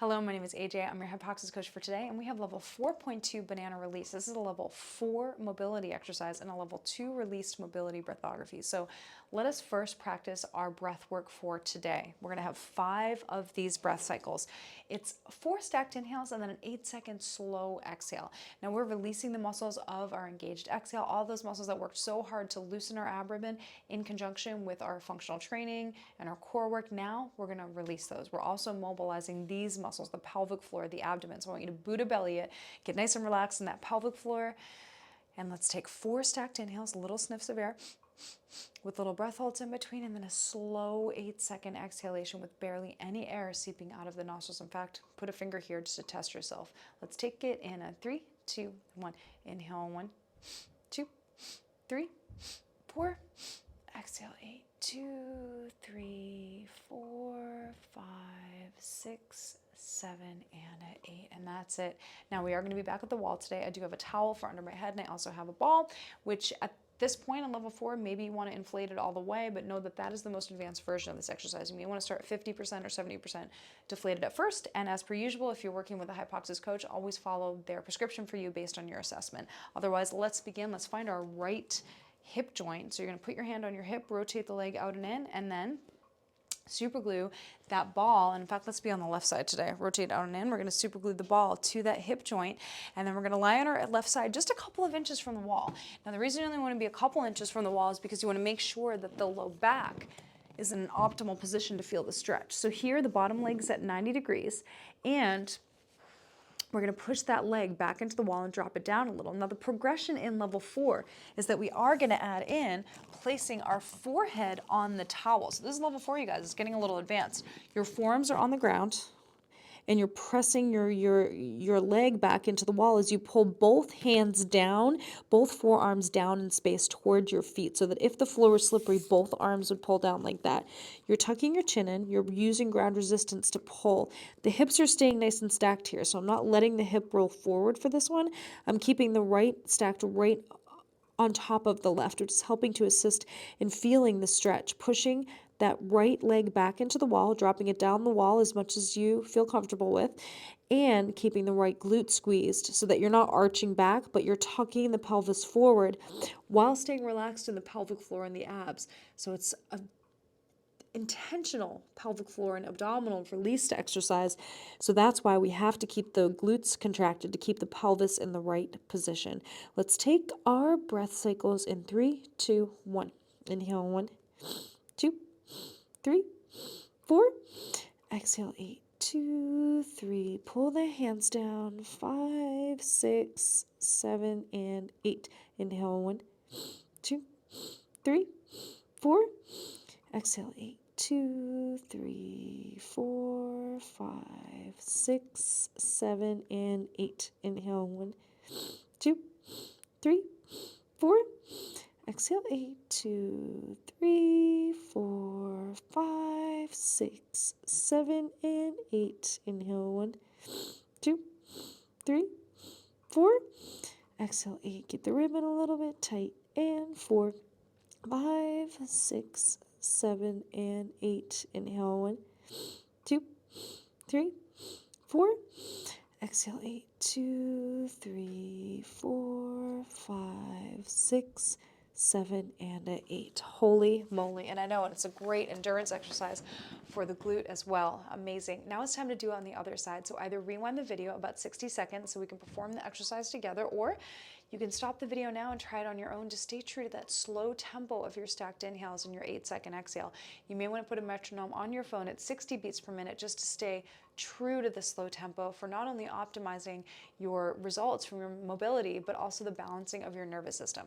Hello, my name is AJ. I'm your HYPOXiX coach for today, and we have level 4.2 banana release. This is a level 4 mobility exercise and a level 2 released mobility breathography. So let us first practice our breath work for today. We're going to have 5 of these breath cycles. It's 4 stacked inhales and then an 8-second slow exhale. Now we're releasing the muscles of our engaged exhale, all those muscles that worked so hard to loosen our abdomen in conjunction with our functional training and our core work. Now we're going to release those. We're also mobilizing these muscles, the pelvic floor, the abdomen. So I want you to Buddha belly it, get nice and relaxed in that pelvic floor. And let's take 4 stacked inhales, little sniffs of air with little breath holds in between, and then a slow 8-second exhalation with barely any air seeping out of the nostrils. In fact, put a finger here just to test yourself. Let's take it in a 3, 2, 1. Inhale, 1, 2, 3, 4. Exhale, 8, 2, 3, 4, 5, 6, 7, and 8, and that's it. Now we are going to be back at the wall today. I do have a towel for under my head, and I also have a ball, which at this point on level 4, maybe you want to inflate it all the way, but know that that is the most advanced version of this exercise. You may want to start 50% or 70% deflated at first, and as per usual, if you're working with a HYPOXiX coach, always follow their prescription for you based on your assessment. Otherwise, let's begin. Let's find our right hip joint. So you're going to put your hand on your hip, rotate the leg out and in, and then super glue that ball. And in fact, let's be on the left side today. Rotate out and in. We're going to super glue the ball to that hip joint, and then we're going to lie on our left side just a couple of inches from the wall. Now, the reason you only want to be a couple inches from the wall is because you want to make sure that the low back is in an optimal position to feel the stretch. So here, the bottom leg's at 90 degrees, and we're going to push that leg back into the wall and drop it down a little. Now the progression in level 4 is that we are going to add in placing our forehead on the towel. So this is level 4, you guys. It's getting a little advanced. Your forearms are on the ground, and you're pressing your leg back into the wall as you pull both hands down, both forearms down in space towards your feet, so that if the floor was slippery, both arms would pull down like that. You're tucking your chin in. You're using ground resistance to pull. The hips are staying nice and stacked here, so I'm not letting the hip roll forward for this one. I'm keeping the right stacked right on top of the left, which is helping to assist in feeling the stretch, pushing that right leg back into the wall, dropping it down the wall as much as you feel comfortable with, and keeping the right glute squeezed so that you're not arching back, but you're tucking the pelvis forward while staying relaxed in the pelvic floor and the abs. So it's a intentional pelvic floor and abdominal release to exercise. So that's why we have to keep the glutes contracted to keep the pelvis in the right position. Let's take our breath cycles in 3, 2, 1. Inhale, 1, 2, 3, 4. Exhale, 8, 2, 3. Pull the hands down. 5, 6, 7, and 8. Inhale, 1, 2, 3, 4. Exhale, 8, 2, 3, 4, 5, 6, 7, and 8. Inhale, 1, 2, 3, 4. Exhale, 8, 2, 3, 4, 5, 6, 7, and 8. Inhale, 1, 2, 3, 4. Exhale, 8. Get the ribbon a little bit tight. And 4, 5, 6, 7, and 8. Inhale, 1, 2, 3, 4. Exhale, 8, 2, 3, 4, 5, 6, 7, and 8. Holy moly. And I know it's a great endurance exercise for the glute as well. Amazing. Now it's time to do it on the other side. So either rewind the video about 60 seconds so we can perform the exercise together, or you can stop the video now and try it on your own to stay true to that slow tempo of your stacked inhales and your 8-second exhale. You may want to put a metronome on your phone at 60 beats per minute just to stay true to the slow tempo for not only optimizing your results from your mobility, but also the balancing of your nervous system.